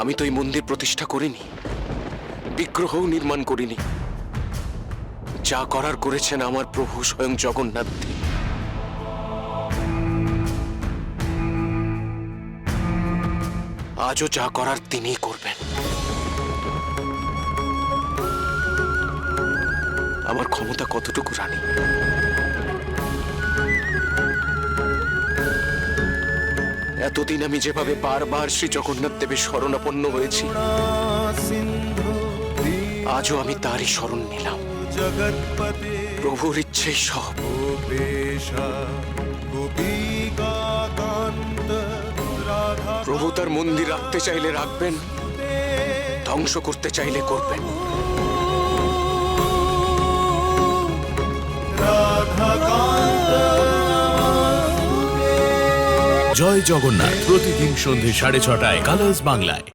আমি তো এই মন্দির প্রতিষ্ঠা করিনি, বিগ্রহও নির্মাণ করিনি। যা করার করেছেন আমার প্রভু স্বয়ং জগন্নাথ দেব। আজও যা করার তিনিই করবেন। আমার ক্ষমতা কতটুকু রানী? এতদিন আমি যেভাবে বারবার শ্রী জগন্নাথ দেবের শরণাপন্ন হয়েছি, আজও আমি তারই শরণ নিলাম। প্রভুর ইচ্ছেই সব। প্রভু তার মন্দির রাখতে চাইলে রাখবেন, ধ্বংস করতে চাইলে করবেন। জয় জগন্নাথ প্রতিদিন সন্ধ্যে 6:30 কালার্স বাংলায়।